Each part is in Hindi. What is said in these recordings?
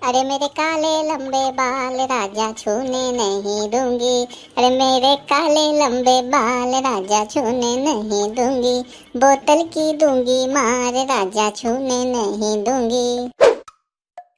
अरे मेरे काले लंबे बाल राजा छूने नहीं दूंगी। अरे मेरे काले लंबे बाल राजा छूने नहीं दूंगी। बोतल की दूंगी मार राजा छूने नहीं दूंगी।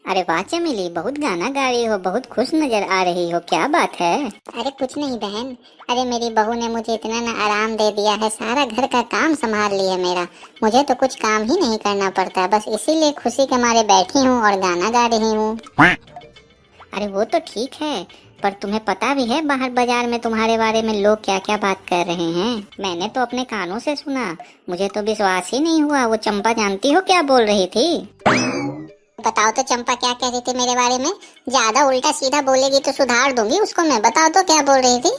अरे वाह चमेली, बहुत गाना गा रही हो, बहुत खुश नजर आ रही हो, क्या बात है? अरे कुछ नहीं बहन, अरे मेरी बहू ने मुझे इतना ना आराम दे दिया है, सारा घर का काम संभाल लिया मेरा। मुझे तो कुछ काम ही नहीं करना पड़ता, बस इसीलिए खुशी के मारे बैठी हूँ और गाना गा रही हूँ। अरे वो तो ठीक है, पर तुम्हें पता भी है बाहर बाजार में तुम्हारे बारे में लोग क्या क्या बात कर रहे हैं? मैंने तो अपने कानों से सुना, मुझे तो विश्वास ही नहीं हुआ। वो चंपा जानती हो क्या बोल रही थी? बताओ तो चंपा क्या कह रही थी मेरे बारे में? ज्यादा उल्टा सीधा बोलेगी तो सुधार दूंगी उसको मैं। बताओ तो क्या बोल रही थी?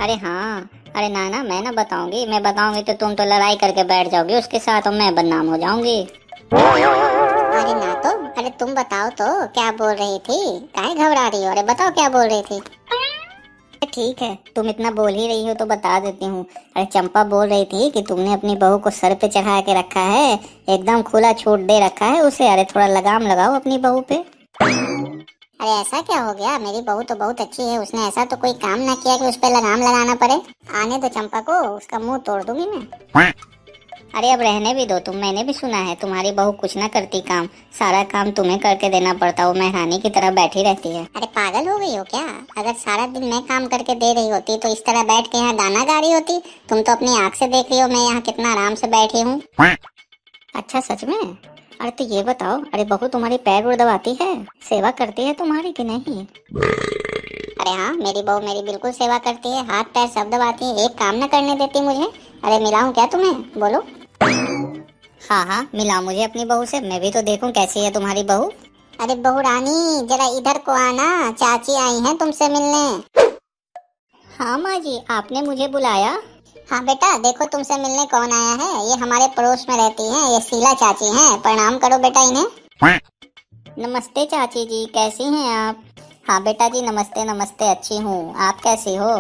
अरे हाँ, अरे नाना मैं ना बताऊंगी, मैं बताऊंगी तो तुम तो लड़ाई करके बैठ जाओगी उसके साथ और मैं बदनाम हो जाऊंगी। अरे ना तो, अरे तुम बताओ तो क्या बोल रही थी? काहे घबरा रही हो? अरे बताओ क्या बोल रही थी? ठीक है, तुम इतना बोल ही रही हो तो बता देती हूँ। अरे चंपा बोल रही थी कि तुमने अपनी बहू को सर पे चढ़ा के रखा है, एकदम खुला छूट दे रखा है उसे। अरे थोड़ा लगाम लगाओ अपनी बहू पे। अरे ऐसा क्या हो गया? मेरी बहू तो बहुत अच्छी है, उसने ऐसा तो कोई काम ना किया कि उस पे लगाम लगाना पड़े। आने दो चंपा को, उसका मुंह तोड़ दूंगी मैं। अरे अब रहने भी दो तुम, मैंने भी सुना है तुम्हारी बहू कुछ ना करती काम, सारा काम तुम्हें करके देना पड़ता, वो महारानी की तरह बैठी रहती है। अरे पागल हो गई हो क्या? अगर सारा दिन मैं काम करके दे रही होती तो इस तरह बैठ के यहाँ गाना गा रही होती? तुम तो अपनी आँख से देख रही हो मैं यहाँ कितना आराम से बैठी हूँ। अच्छा सच में? अरे तो ये बताओ, अरे बहू तुम्हारी पैर उड़ दबाती है, सेवा करती है तुम्हारी कि नहीं? अरे हाँ, मेरी बहू मेरी बिल्कुल सेवा करती है, हाथ पैर सब दबाती है, एक काम न करने देती मुझे। अरे मिलाऊं क्या तुम्हें? बोलो। हाँ हाँ मिलाओ मुझे अपनी बहू से, मैं भी तो देखूं कैसी है तुम्हारी बहू। अरे बहू रानी जरा इधर को आना, चाची आई हैं तुमसे मिलने। हाँ माँ जी, आपने मुझे बुलाया? हाँ बेटा, देखो तुमसे मिलने कौन आया है। ये हमारे पड़ोस में रहती हैं, ये शीला चाची हैं। प्रणाम करो बेटा इन्हें। नमस्ते चाची जी, कैसी हैं आप? हाँ बेटा जी नमस्ते नमस्ते, अच्छी हूँ, आप कैसी हो?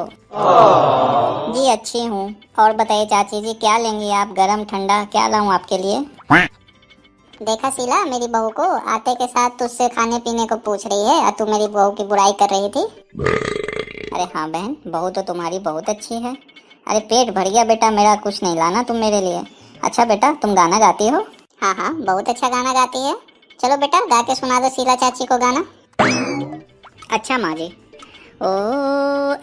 जी अच्छी हूँ। और बताइए चाची जी क्या लेंगी आप, गरम ठंडा क्या लाऊं आपके लिए? देखा शीला, मेरी बहू को आटे के साथ तुझसे खाने पीने को पूछ रही है और तू मेरी बहू की बुराई कर रही थी। अरे हाँ बहन, बहू तो तुम्हारी बहुत अच्छी है। अरे पेट भर गया बेटा मेरा, कुछ नहीं लाना तुम मेरे लिए। अच्छा बेटा तुम गाना गाती हो? हाँ हाँ बहुत अच्छा गाना गाती है। चलो बेटा गा के सुना दो शीला चाची को गाना। अच्छा माँ जी। ओ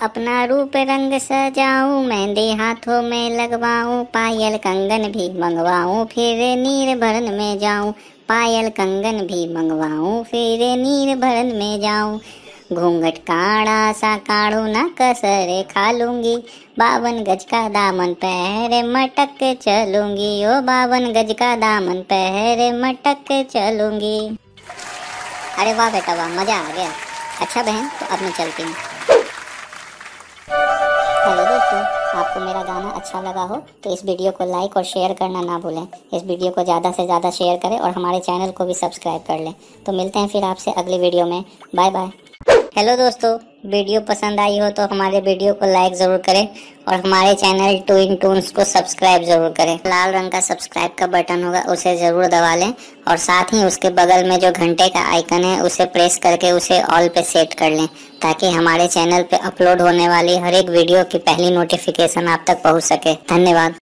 अपना रूप रंग सजाऊं, मेहंदी हाथों में लगवाऊं, पायल कंगन भी मंगवाऊं, फिर नीर भरन में जाऊं। पायल कंगन भी मंगवाऊं, फिर नीर भरन में जाऊं। घूंघट काड़ा सा काढ़ू ना कसरे खा लूंगी, 52 गज का दामन पहरे मटक के चलूंगी। ओ 52 गज का दामन पहरे मटक के चलूंगी। अरे वाह बेटा वाह, मजा आ गया। अच्छा बहन तो अब मैं चलती हूँ। हेलो दोस्तों, आपको मेरा गाना अच्छा लगा हो तो इस वीडियो को लाइक और शेयर करना ना भूलें। इस वीडियो को ज़्यादा से ज़्यादा शेयर करें और हमारे चैनल को भी सब्सक्राइब कर लें। तो मिलते हैं फिर आपसे अगली वीडियो में, बाय बाय। हेलो दोस्तों, वीडियो पसंद आई हो तो हमारे वीडियो को लाइक ज़रूर करें और हमारे चैनल टू इन टून्स को सब्सक्राइब ज़रूर करें। लाल रंग का सब्सक्राइब का बटन होगा उसे ज़रूर दबा लें और साथ ही उसके बगल में जो घंटे का आइकन है उसे प्रेस करके उसे ऑल पे सेट कर लें, ताकि हमारे चैनल पे अपलोड होने वाली हर एक वीडियो की पहली नोटिफिकेशन आप तक पहुंच सके। धन्यवाद।